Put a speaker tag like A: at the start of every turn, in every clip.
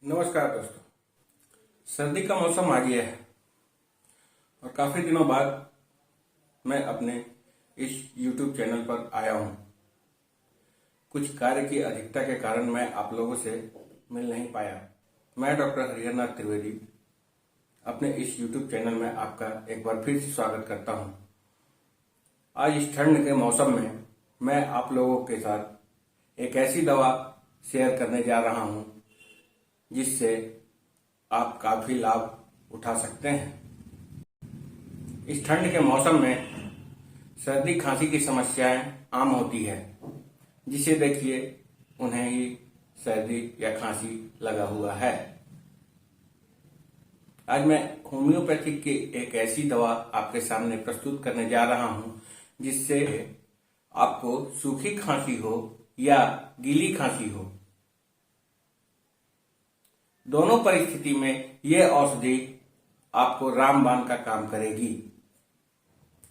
A: नमस्कार दोस्तों। सर्दी का मौसम आ गया है और काफी दिनों बाद मैं अपने इस YouTube चैनल पर आया हूं। कुछ कार्य की अधिकता के कारण मैं आप लोगों से मिल नहीं पाया। मैं डॉक्टर हरिहरनाथ त्रिवेदी अपने इस YouTube चैनल में आपका एक बार फिर से स्वागत करता हूं। आज इस ठंड के मौसम में मैं आप लोगों के साथ एक ऐसी दवा शेयर करने जा रहा हूं जिससे आप काफी लाभ उठा सकते हैं। इस ठंड के मौसम में सर्दी खांसी की समस्याएं आम होती है, जिसे देखिए उन्हें ही सर्दी या खांसी लगा हुआ है। आज मैं होम्योपैथिक की एक ऐसी दवा आपके सामने प्रस्तुत करने जा रहा हूं जिससे आपको सूखी खांसी हो या गीली खांसी हो, दोनों परिस्थिति में यह औषधि आपको रामबाण का काम करेगी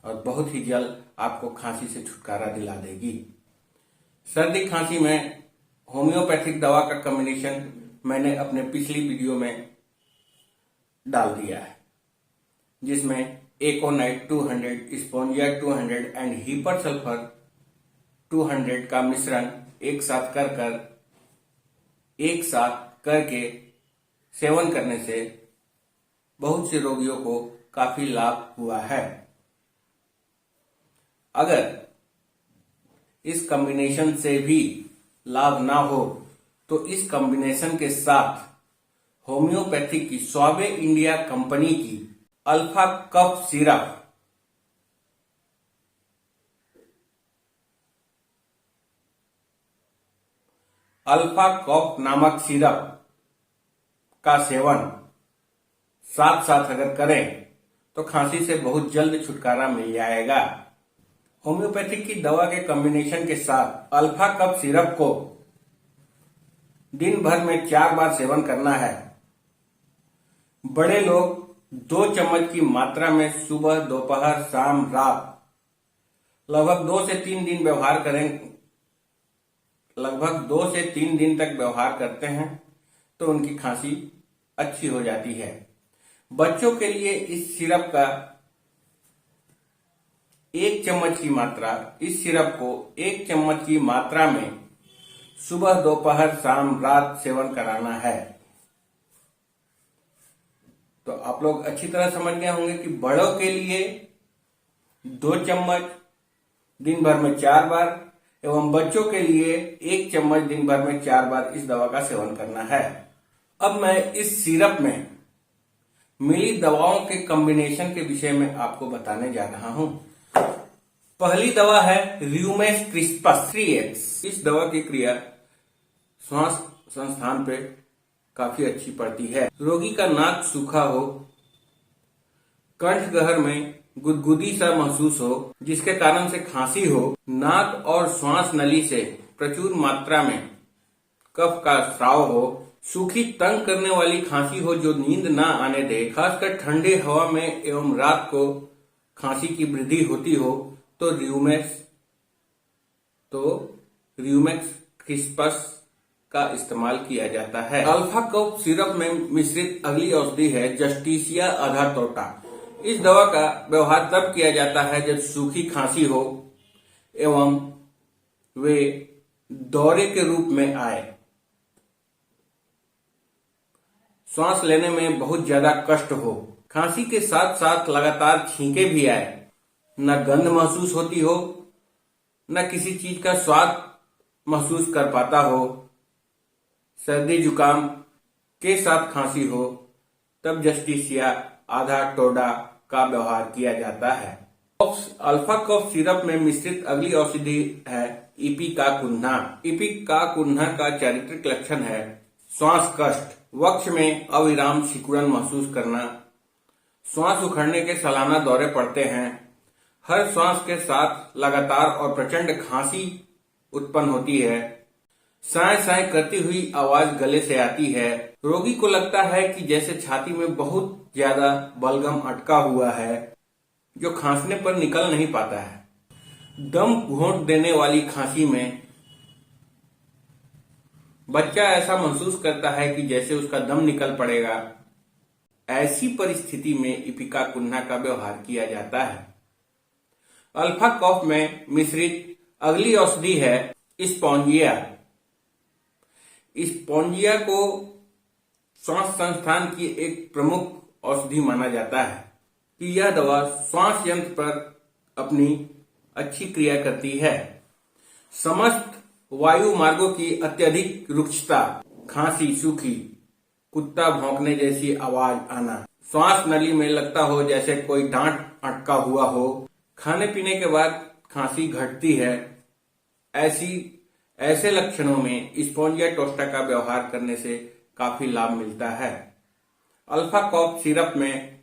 A: और बहुत ही जल्द आपको खांसी से छुटकारा दिला देगी। सर्दी खांसी में होम्योपैथिक दवा का कॉम्बिनेशन मैंने अपने पिछली वीडियो में डाल दिया है, जिसमें एकोनाइट 200, स्पोंजिया 200 एंड हीपर सल्फर 200 का मिश्रण एक साथ करके सेवन करने से बहुत से रोगियों को काफी लाभ हुआ है। अगर इस कॉम्बिनेशन से भी लाभ ना हो तो इस कॉम्बिनेशन के साथ होम्योपैथिक की स्वाबे इंडिया कंपनी की अल्फा कफ सिरप अल्फा कफ नामक सिरप का सेवन साथ साथ अगर करें तो खांसी से बहुत जल्द छुटकारा मिल जाएगा। होम्योपैथिक की दवा के कॉम्बिनेशन के साथ अल्फा कफ सिरप को दिन भर में 4 बार सेवन करना है। बड़े लोग 2 चम्मच की मात्रा में सुबह, दोपहर, शाम, रात लगभग 2 से 3 दिन व्यवहार करें। लगभग 2 से 3 दिन तक व्यवहार करते हैं तो उनकी खांसी अच्छी हो जाती है। बच्चों के लिए इस सिरप का 1 चम्मच की मात्रा, इस सिरप को 1 चम्मच की मात्रा में सुबह, दोपहर, शाम, रात सेवन कराना है। तो आप लोग अच्छी तरह समझ गए होंगे कि बड़ों के लिए 2 चम्मच दिन भर में 4 बार एवं बच्चों के लिए 1 चम्मच दिन भर में 4 बार इस दवा का सेवन करना है। अब मैं इस सिरप में मिली दवाओं के कॉम्बिनेशन के विषय में आपको बताने जा रहा हूं। पहली दवा है र्यूमेस क्रिस्पस 3x। इस दवा की क्रिया श्वास संस्थान पे काफी अच्छी पड़ती है। रोगी का नाक सूखा हो, कंठ गहर में गुदगुदी सा महसूस हो, जिसके कारण से खांसी हो, नाक और श्वास नली से प्रचुर मात्रा में कफ का स्राव हो, सूखी तंग करने वाली खांसी हो जो नींद ना आने दे, खासकर ठंडे हवा में एवं रात को खांसी की वृद्धि होती हो तो र्यूमेक्स क्रिस्पस का इस्तेमाल किया जाता है। अल्फा कफ सिरप में मिश्रित अगली औषधि है जस्टिसिया आधा टोटा। इस दवा का व्यवहार तब किया जाता है जब सूखी खांसी हो एवं वे दौरे के रूप में आए, श्वास लेने में बहुत ज्यादा कष्ट हो, खांसी के साथ साथ लगातार छींके भी आए, न गंध महसूस होती हो, न किसी चीज का स्वाद महसूस कर पाता हो, सर्दी जुकाम के साथ खांसी हो, तब जस्टिसिया आधा टोडा का व्यवहार किया जाता है। अल्फा कफ सिरप में मिश्रित अगली औषधि है इपिकाकुन्हा। इपिकाकुन्हा का चारित्रिक लक्षण है श्वास कष्ट, वक्ष में अविराम सिकुड़न महसूस करना, श्वास उखड़ने के सालाना दौरे पड़ते हैं, हर श्वास के साथ लगातार और प्रचंड खांसी उत्पन्न होती है, साय साय करती हुई आवाज गले से आती है, रोगी को लगता है कि जैसे छाती में बहुत ज्यादा बलगम अटका हुआ है जो खांसने पर निकल नहीं पाता है, दम घोंट देने वाली खांसी में बच्चा ऐसा महसूस करता है कि जैसे उसका दम निकल पड़ेगा। ऐसी परिस्थिति में इपिकाकुन्हा का व्यवहार किया जाता है। अल्फा कफ में मिश्रित अगली औषधि है स्पोंजिया। स्पोंजिया को श्वास संस्थान की एक प्रमुख औषधि माना जाता है कि यह दवा श्वास यंत्र पर अपनी अच्छी क्रिया करती है। समस्त वायु मार्गों की अत्यधिक रुक्षता, खांसी, सूखी, कुत्ता भौंकने जैसी आवाज आना, श्वास नली में लगता हो जैसे कोई डांट अटका हुआ हो, खाने पीने के बाद खांसी घटती है, ऐसे लक्षणों में स्पोंजिया टोस्टा का व्यवहार करने से काफी लाभ मिलता है। अल्फा कॉफ सिरप में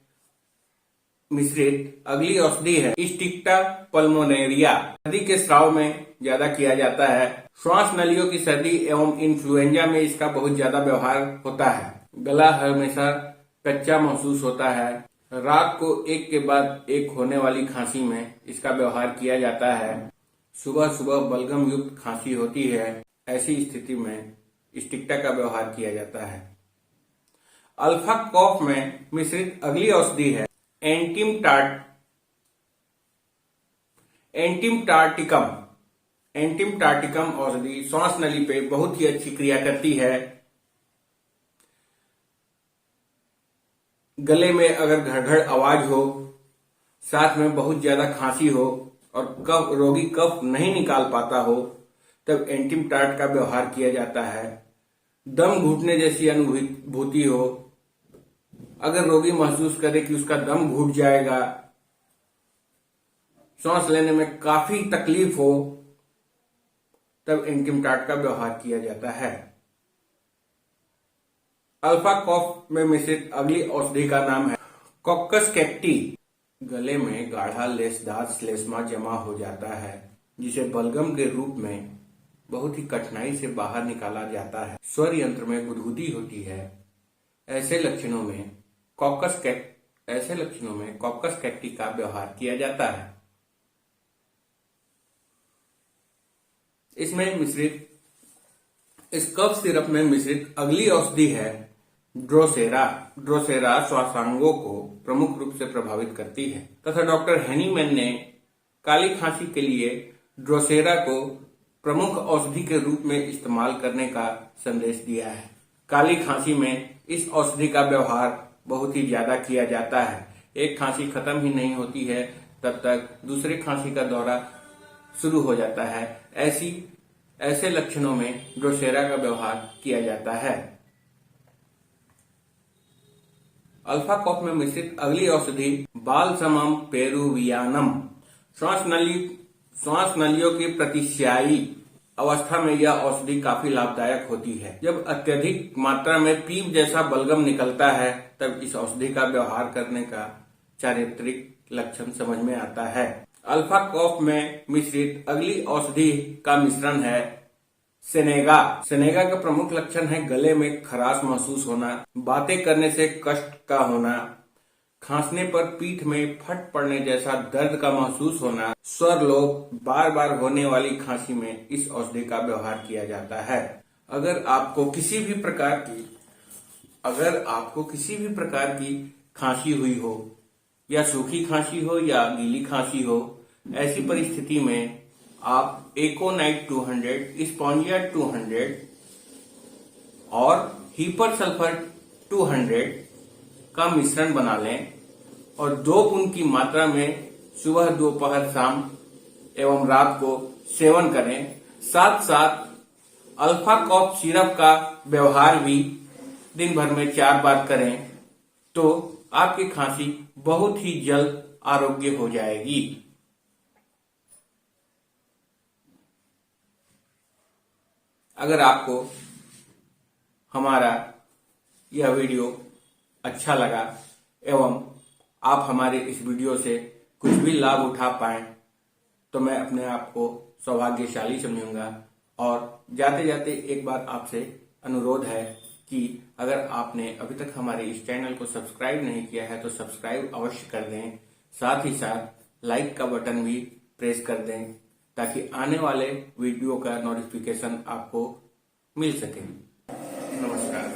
A: मिश्रित अगली औषधि है स्टिक्टा पल्मोनेरिया। सर्दी के स्राव में ज्यादा किया जाता है। श्वास नलियों की सर्दी एवं इन्फ्लुएंजा में इसका बहुत ज्यादा व्यवहार होता है। गला हमेशा कच्चा महसूस होता है। रात को एक के बाद एक होने वाली खांसी में इसका व्यवहार किया जाता है। सुबह सुबह बलगम युक्त खांसी होती है। ऐसी स्थिति में स्टिक्टा का व्यवहार किया जाता है। अल्फा कॉफ में मिश्रित अगली औषधि है एंटिम टार्टिकम औषधि श्वास नली पे बहुत ही अच्छी क्रिया करती है। गले में अगर घड़घड़ आवाज हो, साथ में बहुत ज्यादा खांसी हो और रोगी कफ नहीं निकाल पाता हो, तब एंटिम टार्ट का व्यवहार किया जाता है। दम घुटने जैसी अनुभूति हो, अगर रोगी महसूस करे कि उसका दम घुट जाएगा, सांस लेने में काफी तकलीफ हो, तब एंटिम टार्ट का व्यवहार किया जाता है। अल्फा कॉफ में मिश्रित अगली औषधि का नाम है कॉकस कैक्टी। गले में गाढ़ा लेसदार श्लेष्मा जमा हो जाता है, जिसे बलगम के रूप में बहुत ही कठिनाई से बाहर निकाला जाता है। स्वर यंत्र में गुदगुदी होती है। ऐसे लक्षणों में कॉकस कैक्टी का व्यवहार किया जाता है। इसमें मिश्रित इस कफ सिरप में मिश्रित अगली औषधि है ड्रोसेरा श्वासांगों को प्रमुख रूप से प्रभावित करती है तथा डॉक्टर हेनीमैन ने काली खांसी के लिए ड्रोसेरा को प्रमुख औषधि के रूप में इस्तेमाल करने का संदेश दिया है। काली खांसी में इस औषधि का व्यवहार बहुत ही ज्यादा किया जाता है। एक खांसी खत्म ही नहीं होती है तब तक दूसरे खांसी का दौरा शुरू हो जाता है। ऐसे लक्षणों में ड्रोसेरा का व्यवहार किया जाता है। अल्फा कॉफ में मिश्रित अगली औषधि बालसमम पेरुवियानम। श्वास नलियों की प्रतिस्यायी अवस्था में यह औषधि काफी लाभदायक होती है। जब अत्यधिक मात्रा में पीप जैसा बलगम निकलता है, तब इस औषधि का व्यवहार करने का चारित्रिक लक्षण समझ में आता है। अल्फा कॉफ में मिश्रित अगली औषधि का मिश्रण है सेनेगा का प्रमुख लक्षण है गले में खराश महसूस होना, बातें करने से कष्ट का होना, खांसने पर पीठ में फट पड़ने जैसा दर्द का महसूस होना। स्वर लोप बार बार होने वाली खांसी में इस औषधि का व्यवहार किया जाता है। अगर आपको किसी भी प्रकार की खांसी हुई हो, या सूखी खांसी हो या गीली खांसी हो, ऐसी परिस्थिति में आप एकोनाइट 200, स्पोंजिया 200 और हीपर सल्फर 200 का मिश्रण बना लें और 2 बूंद की मात्रा में सुबह, दोपहर, शाम एवं रात को सेवन करें। साथ साथ अल्फा कॉफ सिरप का व्यवहार भी दिन भर में 4 बार करें तो आपकी खांसी बहुत ही जल्द आरोग्य हो जाएगी। अगर आपको हमारा यह वीडियो अच्छा लगा एवं आप हमारे इस वीडियो से कुछ भी लाभ उठा पाए, तो मैं अपने आप को सौभाग्यशाली समझूंगा। और जाते जाते एक बार आपसे अनुरोध है कि अगर आपने अभी तक हमारे इस चैनल को सब्सक्राइब नहीं किया है तो सब्सक्राइब अवश्य कर दें। साथ ही साथ लाइक का बटन भी प्रेस कर दें ताकि आने वाले वीडियो का नोटिफिकेशन आपको मिल सके। नमस्कार।